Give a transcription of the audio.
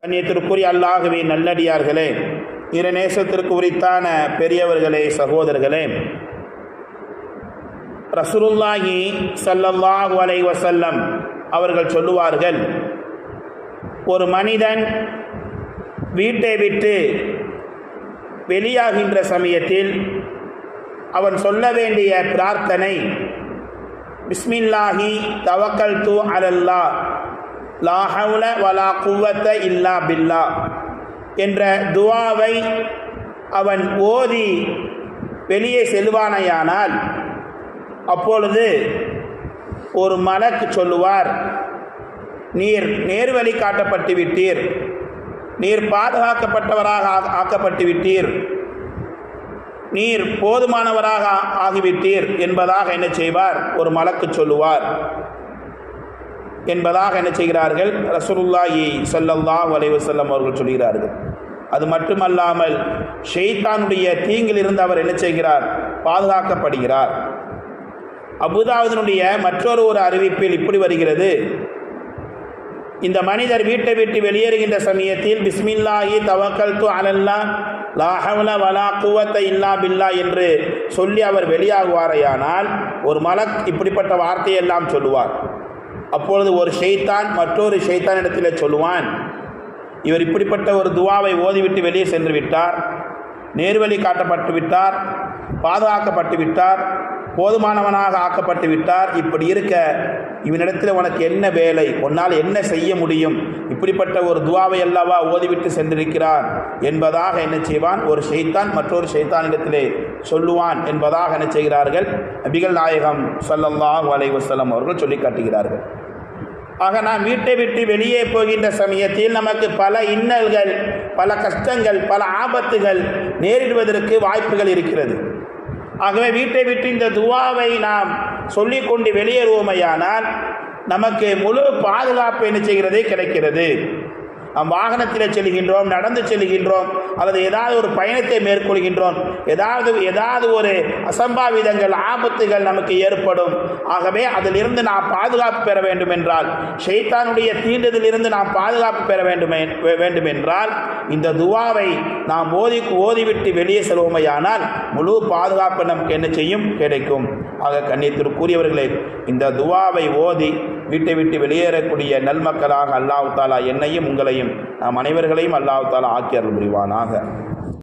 கண்ணியத்திற்குரிய அல்லாஹ்வே நல்லடியார்களே, இறைநேசத்திற்கு உரித்தான பெரியவர்களே, சகோதரர்களே, ரசூலுல்லாஹி ஸல்லல்லாஹு அலைஹி வஸல்லம் அவர்கள் சொல்லுவார்கள், ஒரு மனிதன் வீட்டை விட்டு வெளியாகின்ற சமயத்தில் அவன் சொல்ல வேண்டிய பிரார்த்தனை பிஸ்மில்லாஹி தவக்கல்து அலல்லாஹ் லா ஹவ்ல வலா குவத்த இல்லா பில்லா என்ற துஆவை அவன் ஓதி வெளியே செல்வானையானால் அப்பொழுது ஒரு மலக்கு சொல்லுவார், நீர் நேர்வழி காட்டப்பட்டு விட்டீர், நீர் பாதுகாக்கப்பட்டவராக ஆக்கப்பட்டு விட்டீர், நீர் போதுமானவராக ஆகிவிட்டீர் என்பதாக என்ன செய்வார், ஒரு மலக்கு சொல்லுவார் என்பதாக என்ன செய்கிறார்கள், ரசூலுல்லாஹி ஸல்லல்லாஹு அலைஹி வஸல்லம் அவர்கள் சொல்கிறார்கள். அது மட்டுமல்லாமல் ஷைத்தானுடைய தீங்கிலிருந்து அவர் என்ன செய்கிறார், பாதுகாக்கப்படுகிறார். அபூதாவுதினுடைய மற்றொரு அறிவிப்பில் இப்படி வருகிறது, இந்த மனிதர் வீட்டை விட்டு வெளியேறுகின்ற சமயத்தில் பிஸ்மில்லாஹி தவக்கல்து அலல்லாஹ் லா ஹவ்ல வலா குவத்த இல்லா பில்லா என்று சொல்லி அவர் வெளியாகுவாரையானால் ஒரு மலக் இப்படிப்பட்ட வார்த்தையெல்லாம் சொல்லுவார். அப்பொழுது ஒரு ஷைத்தான் மற்றொரு ஷைத்தான் இடத்தில் சொல்லுவான், இவர் இப்படிப்பட்ட ஒரு துவாவை ஓதிவிட்டு வெளியே சென்று விட்டார், நேர்வழி காட்டப்பட்டு விட்டார், பாதுகாக்கப்பட்டு விட்டார், போதுமானவனாக ஆக்கப்பட்டு விட்டார். இப்படி இருக்க இவனிடத்தில் உனக்கு என்ன வேலை, உன்னால் என்ன செய்ய முடியும், இப்படிப்பட்ட ஒரு துவாவை அல்லவா ஓதிவிட்டு சென்றிருக்கிறார் என்பதாக என்ன செய்வான், ஒரு ஷைத்தான் மற்றொரு ஷைத்தானிடத்திலே சொல்லுவான் என்பதாக என்ன செய்கிறார்கள், நபிகள் நாயகம் ஸல்லல்லாஹு அலைஹி வஸல்லம் அவர்கள் சொல்லி காட்டுகிறார்கள். ஆக நாம் வீட்டை விட்டு வெளியே போகின்ற சமயத்தில் நமக்கு பல இன்னல்கள், பல கஷ்டங்கள், பல ஆபத்துகள் நேரிடுவதற்கு வாய்ப்புகள் இருக்கிறது. ஆகவே வீட்டை விட்டு இந்த துவாவை நாம் சொல்லிக்கொண்டு வெளியேறுவோமையானால் நமக்கு முழு பாதுகாப்பு என்ன செய்கிறது, கிடைக்கிறது. நாம் வாகனத்தில் செல்கின்றோம், நடந்து செல்கின்றோம், அல்லது ஏதாவது ஒரு பயணத்தை மேற்கொள்கின்றோம், ஏதாவது ஒரு அசம்பாவிதங்கள், ஆபத்துகள் நமக்கு ஏற்படும். ஆகவே அதிலிருந்து நாம் பாதுகாப்பு பெற வேண்டும் என்றால், ஷைத்தானுடைய தீண்டுதலிலிருந்து நாம் பாதுகாப்பு பெற வேண்டும் என்றால் இந்த துவாவை நாம் ஓதிவிட்டு வெளியே செல்வோமையானால் முழு பாதுகாப்பு நமக்கு என்ன செய்யும், கிடைக்கும். ஆக கண்ணியத்திற்குரியவர்களே, இந்த துவாவை ஓதி வீட்டை விட்டு வெளியேறக்கூடிய நல்மக்களாக அல்லாஹ் தஆலா என்னையும் உங்களையும் நாம் அனைவர்களையும் அல்லாஹ் தஆலா ஆக்கி அருள் புரிவானாக.